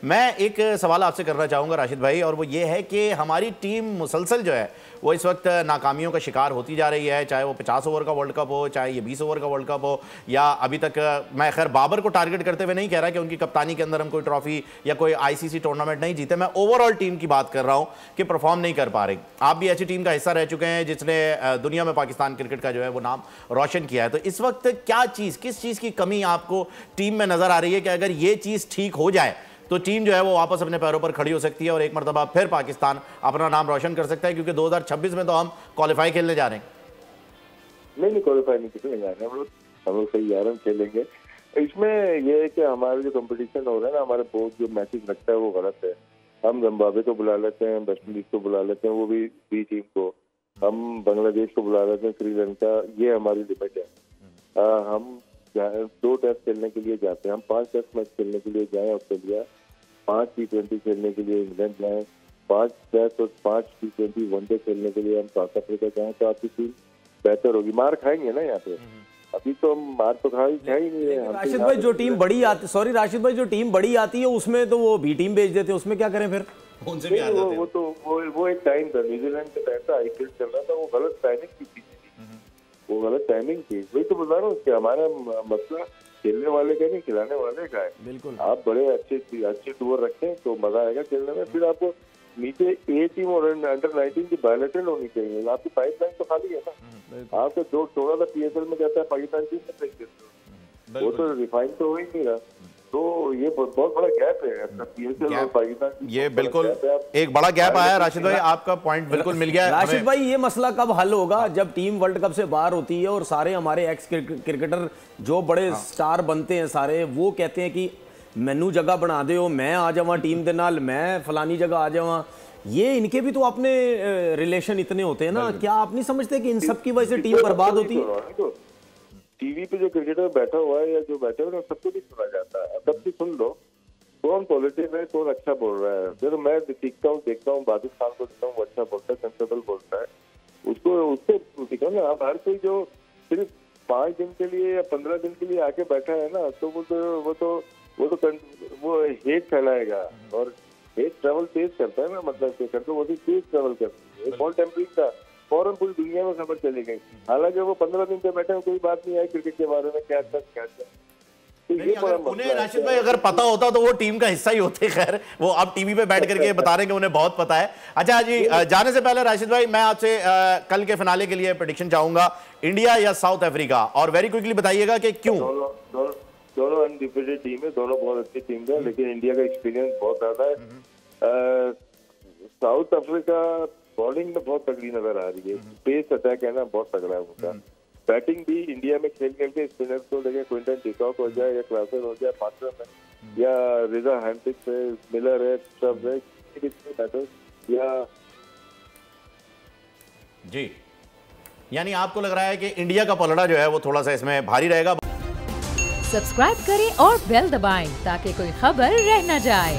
मैं एक सवाल आपसे करना चाहूँगा राशिद भाई, और वो ये है कि हमारी टीम मुसलसल जो है वो इस वक्त नाकामियों का शिकार होती जा रही है, चाहे वो 50 ओवर का वर्ल्ड कप हो, चाहे ये 20 ओवर का वर्ल्ड कप हो, या अभी तक मैं खैर बाबर को टारगेट करते हुए नहीं कह रहा कि उनकी कप्तानी के अंदर हम कोई ट्रॉफी या कोई आईसीसी टूर्नामेंट नहीं जीते, मैं ओवरऑल टीम की बात कर रहा हूँ कि परफॉर्म नहीं कर पा रही। आप भी ऐसी टीम का हिस्सा रह चुके हैं जिसने दुनिया में पाकिस्तान क्रिकेट का जो है वो नाम रोशन किया है, तो इस वक्त क्या चीज़, किस चीज़ की कमी आपको टीम में नज़र आ रही है कि अगर ये चीज़ ठीक हो जाए तो टीम जो है वो वापस अपने पैरों पर खड़ी हो सकती है और एक मरतबा फिर पाकिस्तान अपना नाम रोशन कर सकता है? क्योंकि 2026 में तो हम क्वालिफाई खेलने जा रहे हैं। नहीं, क्वालिफाई नहीं खेलने जा रहे हैं, हम लोग सही 11 खेलेंगे। इसमें यह है कि हमारे जो कंपटीशन हो रहा है ना, हमारे बोर्ड जो मैचेस रखता है वो गलत है। हम जिम्बाब्वे को बुला लेते हैं, वेस्ट इंडीज को बुला लेते हैं, वो भी बी टीम को, हम बांग्लादेश को बुला लेते हैं, श्रीलंका, ये हमारी लिमिट है। हम 2 टेस्ट खेलने के लिए जाते हैं, हम 5 टेस्ट मैच खेलने के लिए जाएं ऑस्ट्रेलिया, 5 T20 खेलने के लिए इंग्लैंड जाएं, 5 टेस्ट और 5 T20 वनडे खेलने के लिए हम साउथ अफ्रीका जाएं, तो आपकी टीम बेहतर होगी। मार खाएंगे ना यहाँ पे, अभी तो हम मार तो खा ही नहीं है। राशिद भाई जो टीम बड़ी आती, सॉरी राशिद भाई, जो टीम बड़ी आती है उसमें तो वो बी टीम भेज देते हैं, उसमें क्या करें फिर? उनसे भी आ जाते हैं। वो एक टाइम था, न्यूजीलैंड के टाइम था, आईपीएल चल रहा था, वो गलत टाइमिंग की थी, वो गलत टाइमिंग थी। वही तो बता रहा हूँ कि हमारा मसला खेलने वाले का नहीं, खिलाने वाले का है। बिल्कुल, आप बड़े अच्छे टूर रखें तो मजा आएगा खेलने में। फिर आपको नीचे ए टीम और अंडर 19 की बायोलेटरल होनी चाहिए। आपकी पाइपलाइन तो खाली है ना, आपको जो थोड़ा सा पीएसएल में जाता है पाकिस्तान टीम में देख देते हो, वो तो रिफाइन तो हो ही नहीं रहा। तो ये बहुत बड़ा गैप है अपना पीएसएल और पाकिस्तान। ये बिल्कुल एक बड़ा गैप आया है। राशिद भाई आपका पॉइंट बिल्कुल मिल गया। राशिद भाई ये मसला कब हल होगा? जब टीम वर्ल्ड कप से बाहर होती है और सारे हमारे एक्स क्रिकेटर जो बड़े स्टार बनते हैं सारे, वो कहते हैं कि मैनू जगह बना दो, मैं आ जावा टीम के नाल, मैं फलानी जगह आ जावा। ये इनके भी तो अपने रिलेशन इतने होते हैं ना, क्या आप नहीं समझते कि इन सब की वजह से टीम बर्बाद होती है? टीवी पे जो क्रिकेटर बैठा हुआ है या जो बैठे हुए हैं सबको भी सुना जाता है। सबकी सुन लो, कौन पॉजिटिव है, कौन अच्छा बोल रहा है। फिर मैं सीखता हूँ, देखता हूँ, बादल खान को देखता हूँ, वो अच्छा बोलता है, सेंसेबल बोलता है, उसको उससे सीखो ना। आप हर कोई जो सिर्फ 5 दिन के लिए या 15 दिन के लिए आके बैठा है ना, तो वो हेट फैलाएगा और हेट ट्रेवल तेज करता है ना, मतलब करते वो भी तेज ट्रेवल करता है। बॉल टेम्परिंग का फौरन पूरी दुनिया में खबर चली गई। हालांकि वो 15 दिन से बैठे हैं, कोई बात नहीं आई क्रिकेट के बारे में, क्या उन्हें राशिद भाई अगर पता होता तो वो टीम का हिस्सा ही होते। खैर वो अब टीवी पे बैठ करके बता रहे हैं कि उन्हें बहुत पता है। अच्छा जी, जाने से पहले राशिद भाई मैं आपसे कल के फिनाले के लिए प्रेडिक्शन चाहूंगा, इंडिया या साउथ अफ्रीका, और वेरी क्विकली बताइएगा कि क्यों। दोनों अनडिफिटेड टीम है, दोनों बहुत अच्छी टीम है, लेकिन इंडिया का एक्सपीरियंस बहुत ज्यादा है। साउथ अफ्रीका बॉलिंग में बहुत तगड़ी नजर आ रही है, पेस अटैक है ना बहुत तगड़ा है उनका। बैटिंग भी इंडिया में खेल के स्पिनर्स को लेके क्विंटन डिकॉक हो जाए या क्लासन हो जाए पार्टनर में, या रिजा हैंड्रिक्स है, मिलर है, सब है, या जी, यानी आपको लग रहा है कि इंडिया का पलड़ा जो है वो थोड़ा सा इसमें भारी रहेगा। सब्सक्राइब करें और बेल दबाएं ताकि कोई खबर रह न जाए।